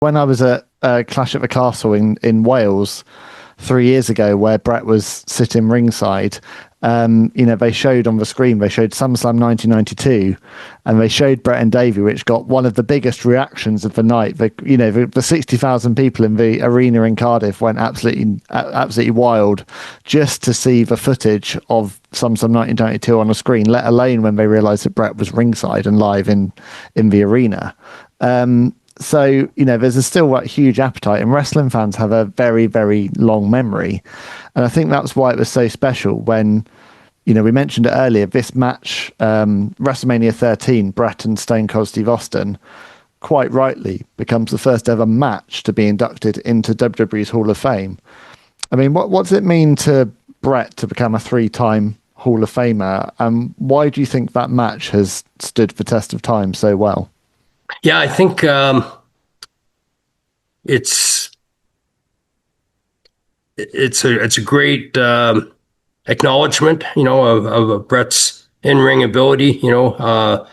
when I was at Clash at the Castle in Wales 3 years ago, where Bret was sitting ringside, they showed on the screen, they showed SummerSlam 1992, and they showed Bret and Davey, which got one of the biggest reactions of the night. The 60,000 people in the arena in Cardiff went absolutely wild just to see the footage of SummerSlam 1992 on the screen, let alone when they realised that Bret was ringside and live in the arena. So, there's still a huge appetite, and wrestling fans have a very, very long memory. And I think that's why it was so special when, we mentioned it earlier, this match, WrestleMania 13, Bret and Stone Cold Steve Austin, quite rightly becomes the first ever match to be inducted into WWE's Hall of Fame. I mean, what does it mean to Bret to become a 3-time Hall of Famer? And why do you think that match has stood the test of time so well? Yeah, I think it's a great acknowledgement, of Bret's in-ring ability. That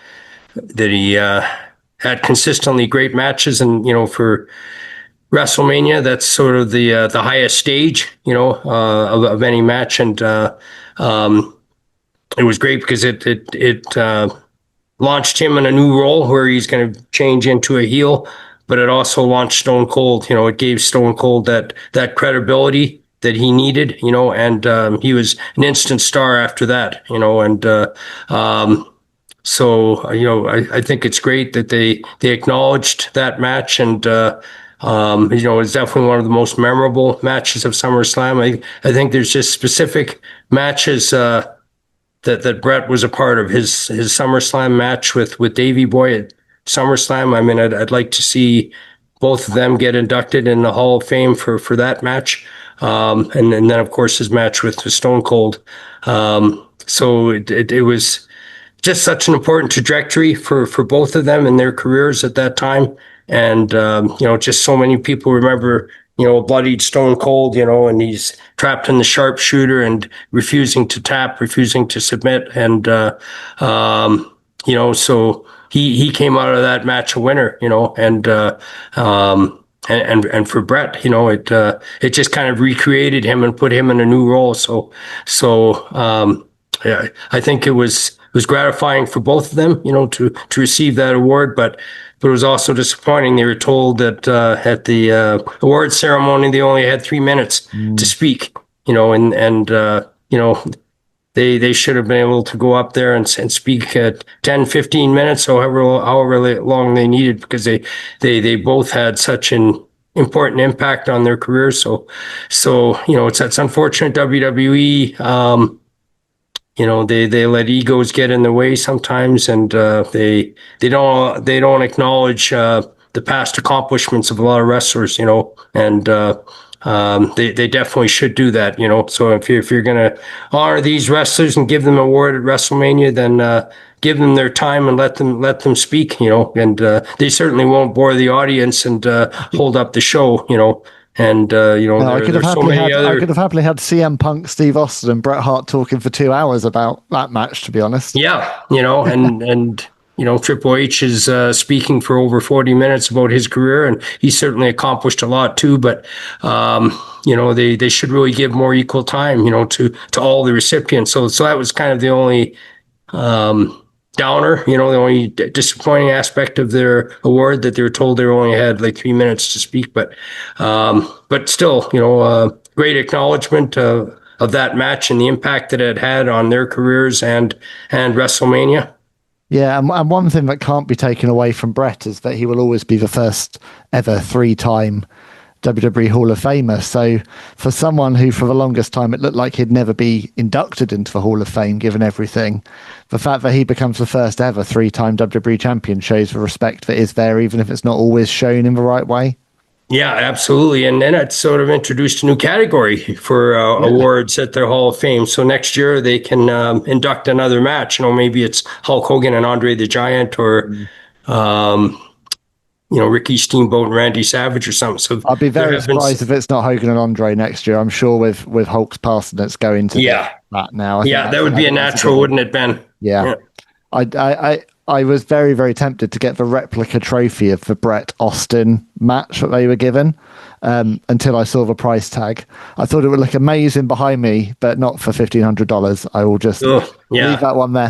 he had consistently great matches, and for WrestleMania, that's sort of the highest stage, of any match, and it was great because it launched him in a new role where he's going to change into a heel, but it also launched Stone Cold. It gave Stone Cold that credibility that he needed, and he was an instant star after that, so, I think it's great that they acknowledged that match, and, it's definitely one of the most memorable matches of SummerSlam. I think there's just specific matches, that Bret was a part of. His SummerSlam match with Davey Boy at SummerSlam. I mean, I'd like to see both of them get inducted in the Hall of Fame for that match. And then of course his match with Stone Cold. So it was just such an important trajectory for both of them in their careers at that time. And, just so many people remember, a bloodied Stone Cold, and he's trapped in the sharpshooter and refusing to tap, refusing to submit. And, so he came out of that match a winner, and for Bret, it just kind of recreated him and put him in a new role. So, yeah, I think it was gratifying for both of them, to receive that award, but it was also disappointing. They were told that at the award ceremony they only had 3 minutes to speak, and they should have been able to go up there and speak at 10, 15 minutes, however long they needed, because they both had such an important impact on their careers. So it's unfortunate. WWE, they let egos get in the way sometimes, and they don't acknowledge the past accomplishments of a lot of wrestlers, and they definitely should do that, So if you're going to honor these wrestlers and give them an award at WrestleMania, then give them their time and let them speak, and they certainly won't bore the audience and hold up the show, And no, I could have happily had CM Punk, Steve Austin, and Bret Hart talking for 2 hours about that match, to be honest. Yeah, and Triple H is speaking for over 40 minutes about his career, and he's certainly accomplished a lot too. But they should really give more equal time, to all the recipients. So that was kind of the only downer, the only disappointing aspect of their award, that they were told they only had like 3 minutes to speak. But still, great acknowledgement of that match and the impact that it had on their careers and WrestleMania. Yeah, and one thing that can't be taken away from Bret is that he will always be the first ever 3-time WWE Hall of Famer. So for someone who for the longest time it looked like he'd never be inducted into the Hall of Fame given everything, the fact that he becomes the first ever 3-time WWE champion shows the respect that is there, even if it's not always shown in the right way. Yeah, absolutely. And then it sort of introduced a new category for awards at their Hall of Fame. So next year they can induct another match. Maybe it's Hulk Hogan and Andre the Giant, or Ricky Steamboat and Randy Savage or something. So I'd be very surprised if it's not Hogan and Andre next year. I'm sure with Hulk's passing, it's going to that now. That would be a natural, wouldn't it, Ben? Yeah. I was very, very tempted to get the replica trophy of the Bret Austin match that they were given, until I saw the price tag. I thought it would look amazing behind me, but not for $1,500. I will just Oh, leave yeah. that one there.